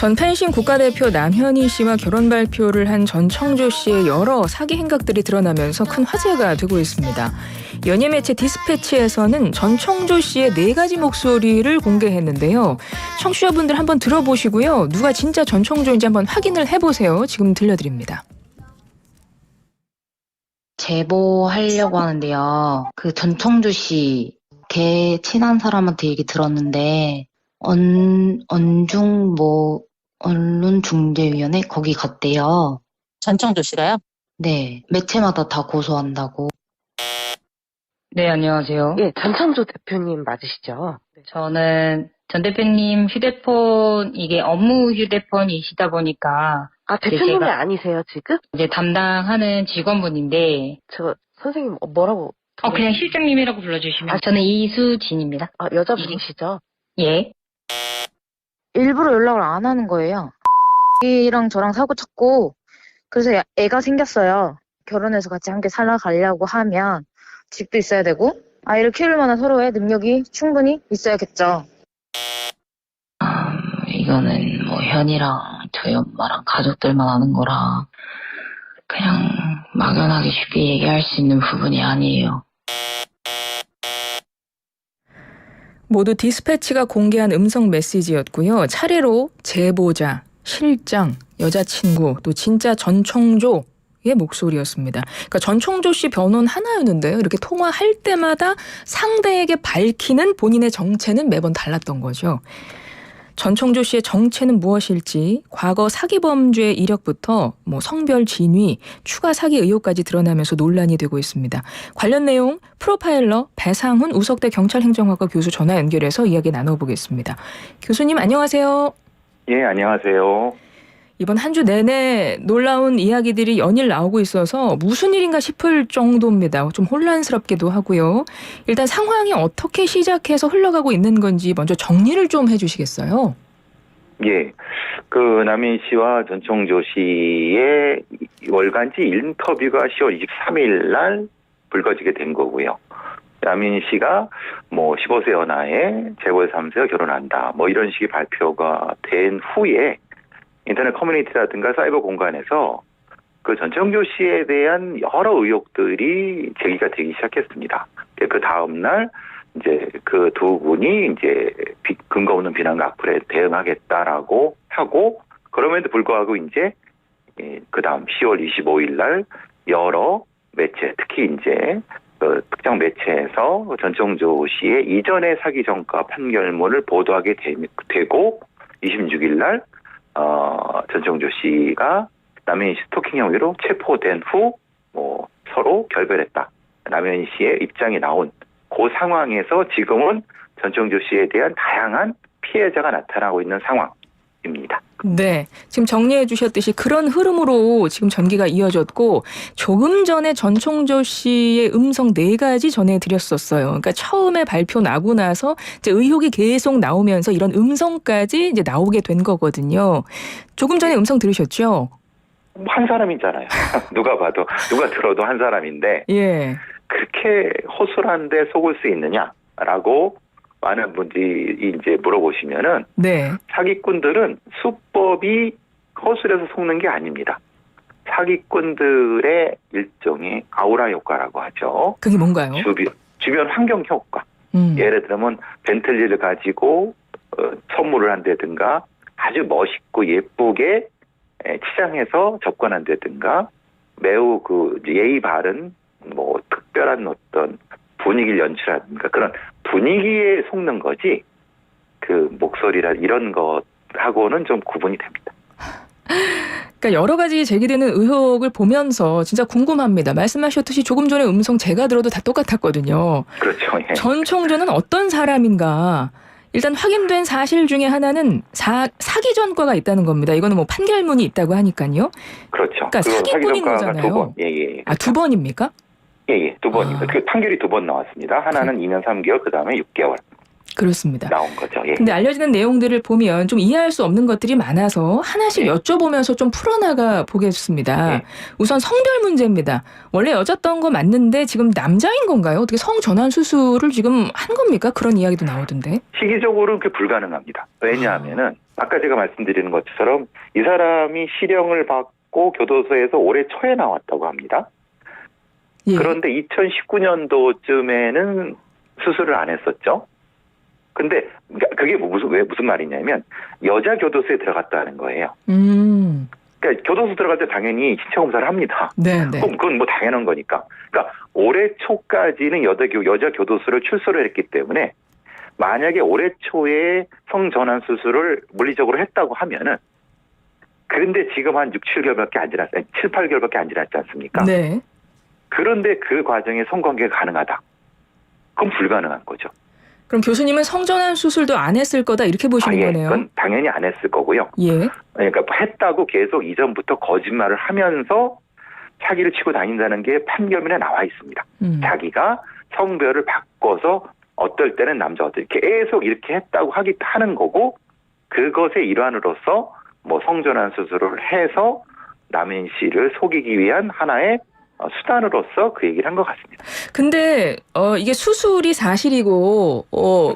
전 펜싱 국가대표 남현희 씨와 결혼 발표를 한 전청조 씨의 여러 사기 행각들이 드러나면서 큰 화제가 되고 있습니다. 연예 매체 디스패치에서는 전청조 씨의 4가지 목소리를 공개했는데요. 청취자분들 한번 들어보시고요. 누가 진짜 전청조인지 한번 확인을 해보세요. 지금 들려드립니다. 제보하려고 하는데요. 그 전청조 씨, 걔 친한 사람한테 얘기 들었는데 언론중재위원회 거기 갔대요. 전청조 씨가요? 네, 매체마다 다 고소한다고. 네, 안녕하세요. 예, 전청조 대표님 맞으시죠? 저는 전 대표님 휴대폰, 이게 업무 휴대폰이시다 보니까 아, 대표님이 제가- 아니세요, 지금? 이제 담당하는 직원분인데, 선생님, 뭐라고? 그냥 실장님이라고 불러주시면. 저는 이수진입니다. 아, 여자분이시죠? 예. 일부러 연락을 안 하는 거예요. 이랑 저랑 사고 쳤고, 그래서 애가 생겼어요. 결혼해서 같이 함께 살아가려고 하면 집도 있어야 되고, 아이를 키울 만한 서로의 능력이 충분히 있어야겠죠. 이거는 뭐 현이랑 저희 엄마랑 가족들만 아는 거라 그냥 막연하게 쉽게 얘기할 수 있는 부분이 아니에요. 모두 디스패치가 공개한 음성 메시지였고요. 차례로 제보자, 실장, 여자친구, 또 진짜 전청조의 목소리였습니다. 그러니까 전청조 씨 변호는 하나였는데요. 이렇게 통화할 때마다 상대에게 밝히는 본인의 정체는 매번 달랐던 거죠. 전청조 씨의 정체는 무엇일지, 과거 사기 범죄 이력부터 성별 진위, 추가 사기 의혹까지 드러나면서 논란이 되고 있습니다. 관련 내용 프로파일러 배상훈 우석대 경찰행정학과 교수 전화 연결해서 이야기 나눠보겠습니다. 교수님 안녕하세요. 예, 안녕하세요. 이번 한 주 내내 놀라운 이야기들이 연일 나오고 있어서 무슨 일인가 싶을 정도입니다. 좀 혼란스럽기도 하고요. 일단 상황이 어떻게 시작해서 흘러가고 있는 건지 먼저 정리를 좀 해주시겠어요? 예, 남인 씨와 전청조 씨의 월간지 인터뷰가 10월 23일 날 불거지게 된 거고요. 남인 씨가 15세 연하에 재벌 3세와 결혼한다. 이런 식의 발표가 된 후에 인터넷 커뮤니티라든가 사이버 공간에서 그 전청조 씨에 대한 여러 의혹들이 제기가 되기 시작했습니다. 그 다음 날 이제 그 두 분이 이제 근거 없는 비난과 악플에 대응하겠다라고 하고, 그럼에도 불구하고 이제 그 다음 10월 25일 날 여러 매체, 특히 이제 특정 매체에서 전청조 씨의 이전의 사기 전과 판결문을 보도하게 되고 26일 날 전청조 씨가 남현희 씨 스토킹 혐의로 체포된 후 서로 결별했다. 남현희 씨의 입장이 나온 그 상황에서 지금은 전청조 씨에 대한 다양한 피해자가 나타나고 있는 상황입니다. 네, 지금 정리해 주셨듯이 그런 흐름으로 지금 전개가 이어졌고, 조금 전에 전청조 씨의 음성 4가지 전해드렸었어요. 그러니까 처음에 발표 나고 나서 이제 의혹이 계속 나오면서 이런 음성까지 이제 나오게 된 거거든요. 조금 전에 음성 들으셨죠? 한 사람이잖아요. 누가 봐도, 누가 들어도 한 사람인데 예. 그렇게 허술한데 속을 수 있느냐라고 많은 분들이 이제 물어보시면은, 네. 사기꾼들은 수법이 허술해서 속는 게 아닙니다. 사기꾼들의 일종의 아우라 효과라고 하죠. 그게 뭔가요? 주변 환경 효과. 예를 들면 벤틀리를 가지고 선물을 한다든가, 아주 멋있고 예쁘게 치장해서 접근한다든가, 매우 예의 바른 특별한 어떤 분위기를 연출하든가, 그런 분위기에 속는 거지 목소리라 이런 것하고는 좀 구분이 됩니다. 그러니까 여러 가지 제기되는 의혹을 보면서 진짜 궁금합니다. 말씀하셨듯이 조금 전에 음성 제가 들어도 다 똑같았거든요. 그렇죠. 예. 전청조는 어떤 사람인가? 일단 확인된 사실 중에 하나는 사기 전과가 있다는 겁니다. 이거는 판결문이 있다고 하니까요. 그렇죠. 그러니까 사기꾼인 거잖아요. 2번. 예. 아, 2번입니까? 예, 2번입니다. 그 판결이 2번 나왔습니다. 하나는 2년 3개월, 그 다음에 6개월. 그렇습니다. 나온 거죠. 예. 근데 알려지는 내용들을 보면 좀 이해할 수 없는 것들이 많아서 하나씩 여쭤보면서 좀 풀어나가 보겠습니다. 우선 성별 문제입니다. 원래 여자였던 거 맞는데 지금 남자인 건가요? 어떻게 성전환 수술을 지금 한 겁니까? 그런 이야기도 나오던데. 시기적으로 그게 불가능합니다. 왜냐하면은 아까 제가 말씀드리는 것처럼 이 사람이 실형을 받고 교도소에서 올해 초에 나왔다고 합니다. 예. 그런데 2019년도쯤에는 수술을 안 했었죠. 근데 그게 왜 무슨 말이냐면 여자 교도소에 들어갔다는 거예요. 그러니까 교도소 들어갈 때 당연히 신체 검사를 합니다. 네, 네. 그건 뭐 당연한 거니까. 그러니까 올해 초까지는 여자 교도소를 출소를 했기 때문에 만약에 올해 초에 성전환 수술을 물리적으로 했다고 하면은 그런데 지금 한 6, 7개월밖에 안 지났어요. 7, 8개월밖에 안 지났지 않습니까? 네. 그런데 그 과정에 성관계가 가능하다. 그건 불가능한 거죠. 그럼 교수님은 성전환 수술도 안 했을 거다 이렇게 보시는 예, 거네요. 그건 당연히 안 했을 거고요. 예. 그러니까 했다고 계속 이전부터 거짓말을 하면서 사기를 치고 다닌다는 게 판결문에 나와 있습니다. 자기가 성별을 바꿔서 어떨 때는 남자 어떨 때 계속 이렇게 했다고 하는 거고 그것의 일환으로서 뭐 성전환 수술을 해서 남인 씨를 속이기 위한 하나의 수단으로서 그 얘기를 한 것 같습니다. 근데 이게 수술이 사실이고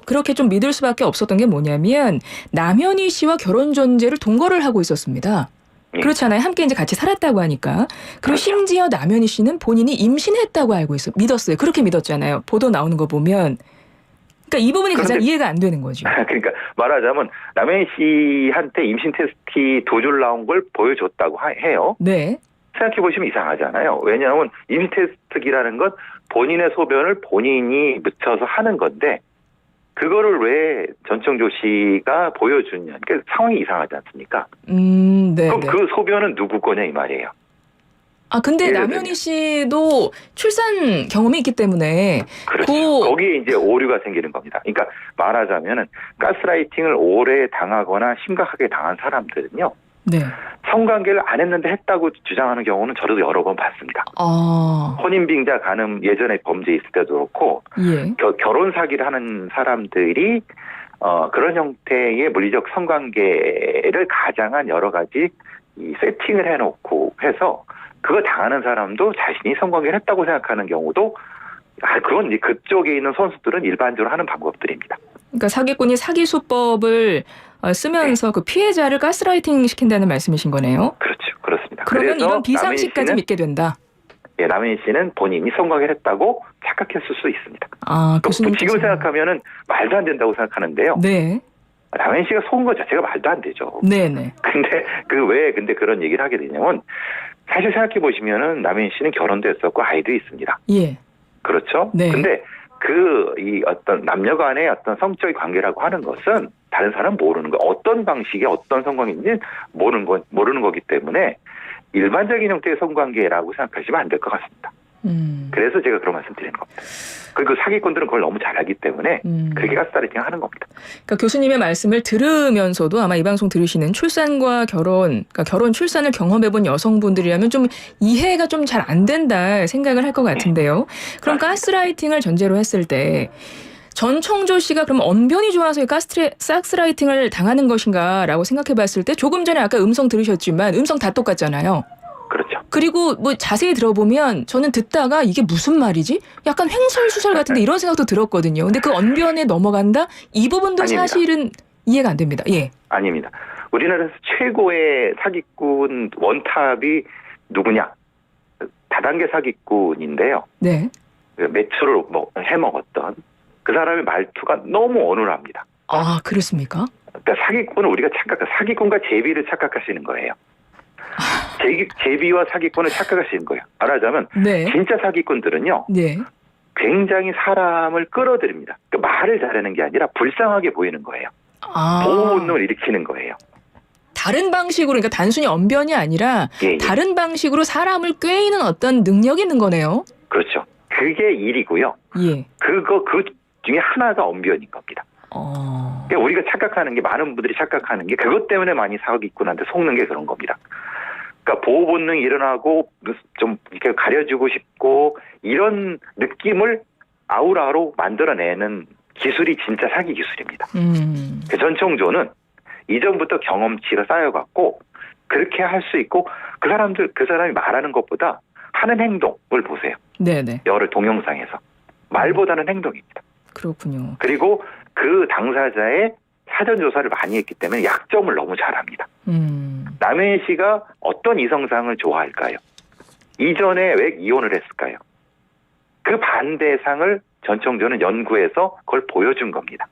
그렇게 좀 믿을 수밖에 없었던 게 뭐냐면 남현희 씨와 결혼 전제를 동거를 하고 있었습니다. 예. 그렇잖아요. 함께 이제 같이 살았다고 하니까. 그리고 그렇죠. 심지어 남현희 씨는 본인이 임신했다고 믿었어요. 그렇게 믿었잖아요. 보도 나오는 거 보면. 그러니까 이 부분이 가장 그런데- 이해가 안 되는 거죠. 그러니까 말하자면 남현 씨한테 임신 테스트 2줄 나온 걸 보여줬다고 해요. 네. 생각해보시면 이상하잖아요. 왜냐하면 임신 테스트기라는 건 본인의 소변을 본인이 묻혀서 하는 건데 그거를 왜 전청조 씨가 보여주냐. 그러니까 상황이 이상하지 않습니까? 네. 그럼 네. 그 소변은 누구 거냐 이 말이에요. 아, 근데 예를 남현희 씨도 출산 경험이 있기 때문에 그렇죠. 거기에 이제 오류가 생기는 겁니다. 그러니까 말하자면은 가스라이팅을 오래 당하거나 심각하게 당한 사람들은요. 네. 성관계를 안 했는데 했다고 주장하는 경우는 저도 여러 번 봤습니다. 혼인빙자 간음 예전에 범죄 있을 때도 그렇고 예. 결혼 사기를 하는 사람들이 그런 형태의 물리적 성관계를 가장한 여러 가지 이 세팅을 해놓고 해서 그거 당하는 사람도 자신이 성관계를 했다고 생각하는 경우도 그건 이제 그쪽에 있는 선수들은 일반적으로 하는 방법들입니다. 그러니까 사기꾼이 사기 수법을 쓰면서 그 피해자를 가스라이팅 시킨다는 말씀이신 거네요. 그렇죠. 그렇습니다. 그러면 그래서 이런 비상식까지 믿게 된다. 예, 남인 씨는 본인이 성관계를 했다고 착각했을 수 있습니다. 아, 교수님 지금 생각하면은 말도 안 된다고 생각하는데요. 네. 남인 씨가 속은 것 자체가 말도 안 되죠. 네네. 근데 근데 그런 얘기를 하게 되냐면 사실 생각해 보시면은 남인 씨는 결혼도 했었고 아이도 있습니다. 예. 그렇죠? 네. 근데 이 어떤 남녀 간의 어떤 성적인 관계라고 하는 것은 다른 사람 모르는 거, 어떤 방식의 어떤 성관계인지 모르는 거기 때문에 일반적인 형태의 성관계라고 생각하시면 안 될 것 같습니다. 그래서 제가 그런 말씀 드리는 겁니다. 그리고 사기꾼들은 그걸 너무 잘 알기 때문에 그렇게 가스라이팅 하는 겁니다. 그러니까 교수님의 말씀을 들으면서도 아마 이 방송 들으시는 출산과 그러니까 결혼 출산을 경험해본 여성분들이라면 좀 이해가 좀 잘 안 된다 생각을 할 것 같은데요. 그럼 가스라이팅을 전제로 했을 때 전청조 씨가 그럼 언변이 좋아서 가스라이팅을 당하는 것인가라고 생각해봤을 때 조금 전에 아까 음성 들으셨지만 음성 다 똑같잖아요. 그렇죠. 그리고 뭐 자세히 들어보면 저는 듣다가 이게 무슨 말이지? 약간 횡설수설 같은데 이런 생각도 들었거든요. 근데 그 언변에 넘어간다? 이 부분도 아닙니다. 사실은 이해가 안 됩니다. 예. 아닙니다. 우리나라에서 최고의 사기꾼 원탑이 누구냐? 다단계 사기꾼인데요. 네. 매출을 해먹었던 그 사람의 말투가 너무 어눌합니다. 아, 그렇습니까? 그러니까 사기꾼을 우리가 사기꾼과 제비를 착각하시는 거예요. 제비와 사기꾼을 착각하시는 거예요. 말하자면 네. 진짜 사기꾼들은요. 네. 굉장히 사람을 끌어들입니다. 그러니까 말을 잘하는 게 아니라 불쌍하게 보이는 거예요. 아. 보호 본능을 일으키는 거예요. 다른 방식으로 그러니까 단순히 언변이 아니라 예, 예. 다른 방식으로 사람을 꿰이는 어떤 능력이 있는 거네요. 그렇죠. 그게 일이고요. 예. 그 중에 하나가 언변인 겁니다. 그러니까 우리가 착각하는 게 많은 분들이 착각하는 게 그것 때문에 많이 사기꾼한테 속는 게 그런 겁니다. 그러니까 보호 본능이 일어나고 좀 이렇게 가려주고 싶고 이런 느낌을 아우라로 만들어내는 기술이 진짜 사기 기술입니다. 그 전청조는 이전부터 경험치가 쌓여갖고 그렇게 할 수 있고 그 사람이 말하는 것보다 하는 행동을 보세요. 네네. 여러 동영상에서 말보다는 행동입니다. 그렇군요. 그리고 그 당사자의 사전 조사를 많이 했기 때문에 약점을 너무 잘 압니다. 남혜인 씨가 어떤 이성상을 좋아할까요? 이전에 왜 이혼을 했을까요? 그 반대상을 전청조는 연구해서 그걸 보여준 겁니다.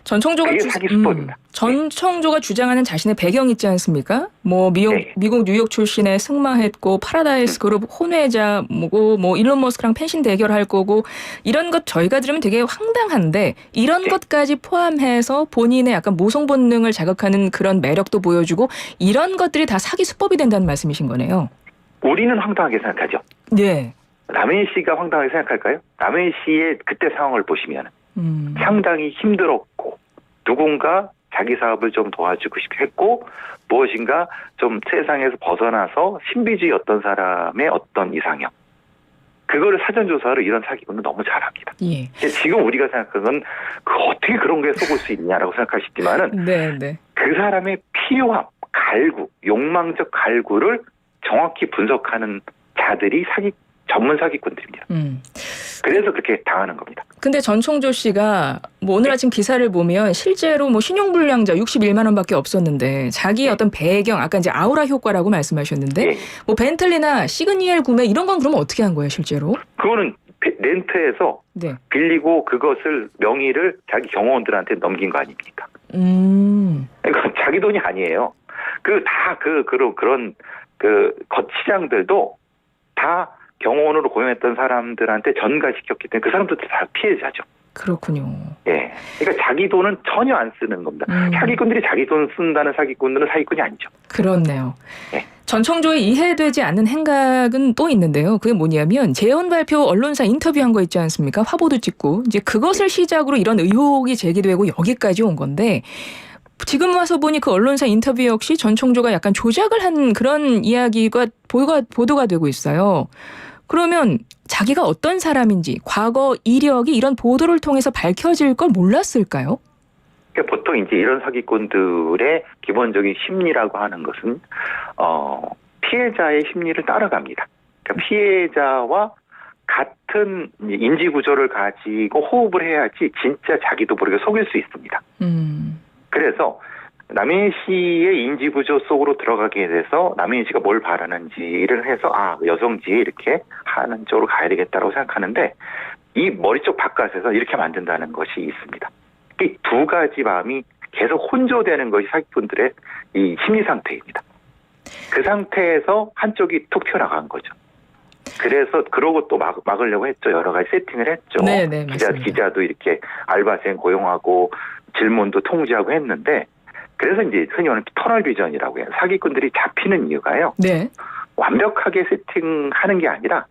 전청조가 그게 사기 수법입니다. 전청조가 주장하는 자신의 배경 있지 않습니까? 뭐 네. 미국 뉴욕 출신에 승마했고 파라다이스 그룹 혼외자 뭐고 뭐 일론 머스크랑 펜신 대결할 거고 이런 것 저희가 들으면 되게 황당한데 이런 네. 것까지 포함해서 본인의 약간 모성 본능을 자극하는 그런 매력도 보여주고 이런 것들이 다 사기 수법이 된다는 말씀이신 거네요. 우리는 황당하게 생각하죠. 네. 남혜인 씨가 황당하게 생각할까요? 남혜인 씨의 그때 상황을 보시면 상당히 힘들었고 누군가 자기 사업을 좀 도와주고 싶어 했고 무엇인가 좀 세상에서 벗어나서 신비주의 어떤 사람의 어떤 이상형 그거를 사전조사로 이런 사기꾼은 너무 잘합니다. 예. 지금 우리가 생각하는 어떻게 그런 거에 속을 수 있냐라고 생각하시지만은 네. 그 사람의 필요함, 갈구, 욕망적 갈구를 정확히 분석하는 자들이 전문 사기꾼들입니다. 그래서 그렇게 당하는 겁니다. 근데 전청조 씨가 뭐 오늘 아침 기사를 보면 실제로 뭐 신용불량자 61만 원밖에 없었는데 자기의 어떤 배경 아까 이제 아우라 효과라고 말씀하셨는데 예. 뭐 벤틀리나 시그니엘 구매 이런 건 그러면 어떻게 한 거예요 실제로? 그거는 렌트해서 네. 빌리고 그것을 명의를 자기 경호원들한테 넘긴 거 아닙니까? 그러니까 자기 돈이 아니에요. 그런 시장들도 다 경호원으로 고용했던 사람들한테 전가시켰기 때문에 그 사람들도 다 피해자죠. 그렇군요. 예. 그러니까 자기 돈은 전혀 안 쓰는 겁니다. 사기꾼들이 자기 돈 쓴다는 사기꾼들은 사기꾼이 아니죠. 그렇네요. 네. 전청조의 이해되지 않는 행각은 또 있는데요. 그게 뭐냐면 재혼 발표 언론사 인터뷰한 거 있지 않습니까? 화보도 찍고 이제 그것을 시작으로 이런 의혹이 제기되고 여기까지 온 건데 지금 와서 보니 그 언론사 인터뷰 역시 전청조가 약간 조작을 한 그런 이야기가 보도가 되고 있어요. 그러면 자기가 어떤 사람인지 과거 이력이 이런 보도를 통해서 밝혀질 걸 몰랐을까요? 그러니까 보통 이제 이런 사기꾼들의 기본적인 심리라고 하는 것은 피해자의 심리를 따라갑니다. 그러니까 피해자와 같은 인지 구조를 가지고 호흡을 해야지 진짜 자기도 모르게 속일 수 있습니다. 그래서 남혜인 씨의 인지 구조 속으로 들어가게 돼서 남혜인 씨가 뭘 바라는지를 해서 여성지에 이렇게 하는 쪽으로 가야 되겠다고 생각하는데 이 머리 쪽 바깥에서 이렇게 만든다는 것이 있습니다. 이 두 가지 마음이 계속 혼조되는 것이 사기꾼들의 이 심리 상태입니다. 그 상태에서 한쪽이 툭 튀어나간 거죠. 그래서 그러고 또 막으려고 했죠. 여러 가지 세팅을 했죠. 네, 맞습니다. 기자도 이렇게 알바생 고용하고 질문도 통제하고 했는데 그래서 이제 흔히 말하는 터널 비전이라고 해요. 사기꾼들이 잡히는 이유가요. 네. 완벽하게 세팅하는 게 아니라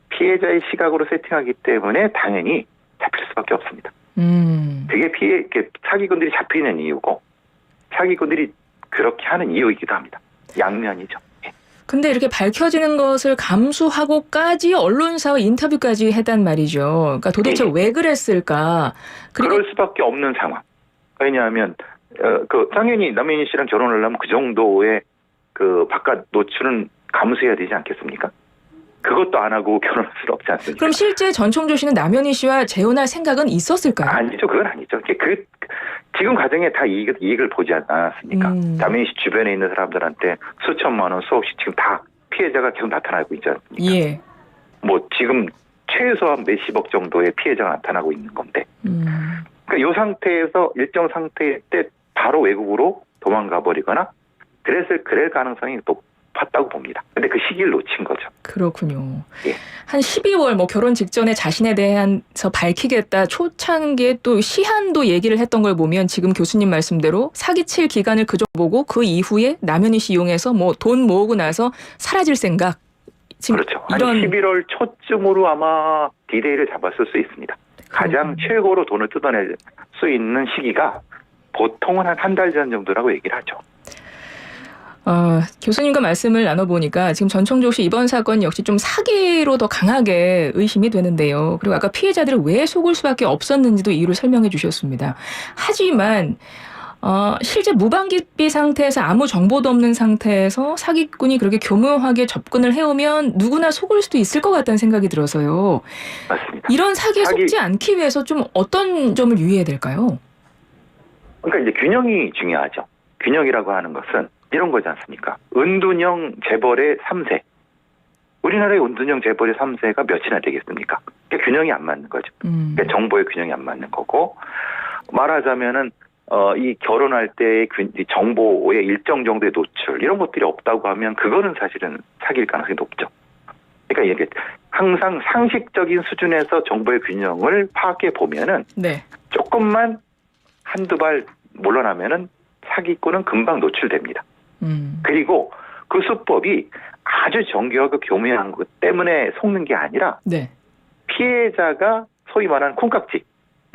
피해자의 시각으로 세팅하기 때문에 당연히 잡힐 수밖에 없습니다. 그게 사기꾼들이 잡히는 이유고 사기꾼들이 그렇게 하는 이유이기도 합니다. 양면이죠. 근데 이렇게 밝혀지는 것을 감수하고까지 언론사와 인터뷰까지 했단 말이죠. 그러니까 도대체 왜 그랬을까? 그럴 수밖에 없는 상황. 왜냐하면 당연히 남혜인 씨랑 결혼을 하려면 그 정도의 바깥 노출은 감수해야 되지 않겠습니까? 그것도 안 하고 결혼할 수는 없지 않습니까? 그럼 실제 전청조 씨는 남현희 씨와 재혼할 생각은 있었을까요? 아니죠. 그건 아니죠. 지금 가정에 다 이익을 보지 않았습니까? 남현희 씨 주변에 있는 사람들한테 수천만 원, 수억씩 지금 다 피해자가 계속 나타나고 있지 않습니까? 예. 뭐 지금 최소한 몇십억 정도의 피해자가 나타나고 있는 건데. 그러니까 이 상태에서 일정 상태 때 바로 외국으로 도망가 버리거나 그럴 가능성이 높았다고 봅니다. 근데 그 시기를 놓친 거죠. 그렇군요. 예. 한 12월 결혼 직전에 자신에 대해서 밝히겠다 초창기에 또 시한도 얘기를 했던 걸 보면 지금 교수님 말씀대로 사기칠 기간을 그저 보고 그 이후에 남현희 씨 이용해서 돈 모으고 나서 사라질 생각. 지금 그렇죠. 한 11월 초쯤으로 아마 디데이를 잡았을 수 있습니다. 가장 최고로 돈을 뜯어낼 수 있는 시기가 보통은 한 달 전 정도라고 얘기를 하죠. 교수님과 말씀을 나눠보니까 지금 전청조 씨 이번 사건 역시 좀 사기로 더 강하게 의심이 되는데요. 그리고 아까 피해자들이 왜 속을 수밖에 없었는지도 이유를 설명해 주셨습니다. 하지만 실제 무방기비 상태에서 아무 정보도 없는 상태에서 사기꾼이 그렇게 교묘하게 접근을 해오면 누구나 속을 수도 있을 것 같다는 생각이 들어서요. 맞습니다. 이런 사기에 속지 않기 위해서 좀 어떤 점을 유의해야 될까요? 그러니까 이제 균형이 중요하죠. 균형이라고 하는 것은 이런 거지 않습니까? 은둔형 재벌의 3세. 우리나라의 은둔형 재벌의 3세가 몇이나 되겠습니까? 그러니까 균형이 안 맞는 거죠. 그러니까 정보의 균형이 안 맞는 거고, 말하자면은 이 결혼할 때의 이 정보의 일정 정도의 노출 이런 것들이 없다고 하면 그거는 사실은 사귈 가능성이 높죠. 그러니까 이게 항상 상식적인 수준에서 정보의 균형을 파악해 보면은 네. 조금만 한두 발 물러나면은 사기꾼은 금방 노출됩니다. 그리고 그 수법이 아주 정교하고 교묘한 것 때문에 속는 게 아니라 네. 피해자가 소위 말하는 콩깍지,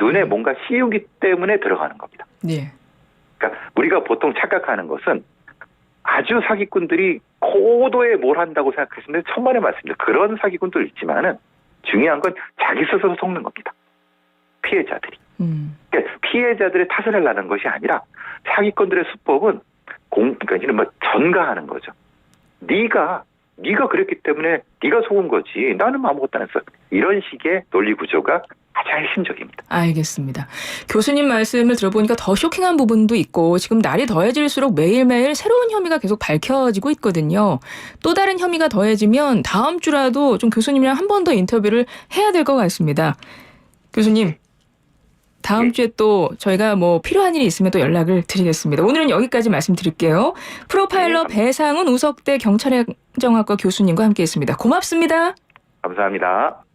눈에 뭔가 씌우기 때문에 들어가는 겁니다. 예. 그러니까 우리가 보통 착각하는 것은 아주 사기꾼들이 고도에 뭘 한다고 생각했는데 천만의 말씀입니다. 그런 사기꾼도 있지만은 중요한 건 자기 스스로 속는 겁니다. 피해자들이. 그러니까 피해자들의 탓을 하려는 것이 아니라 사기꾼들의 수법은 그러니까 이런 뭐 전가하는 거죠. 네가 그랬기 때문에 네가 속은 거지. 나는 아무것도 안 했어. 이런 식의 논리 구조가 가장 핵심적입니다. 알겠습니다. 교수님 말씀을 들어보니까 더 쇼킹한 부분도 있고 지금 날이 더해질수록 매일매일 새로운 혐의가 계속 밝혀지고 있거든요. 또 다른 혐의가 더해지면 다음 주라도 좀 교수님이랑 한 번 더 인터뷰를 해야 될 것 같습니다. 교수님, 다음 주에 또 저희가 뭐 필요한 일이 있으면 또 연락을 드리겠습니다. 오늘은 여기까지 말씀드릴게요. 프로파일러 배상훈 우석대 경찰행정학과 교수님과 함께했습니다. 고맙습니다. 감사합니다.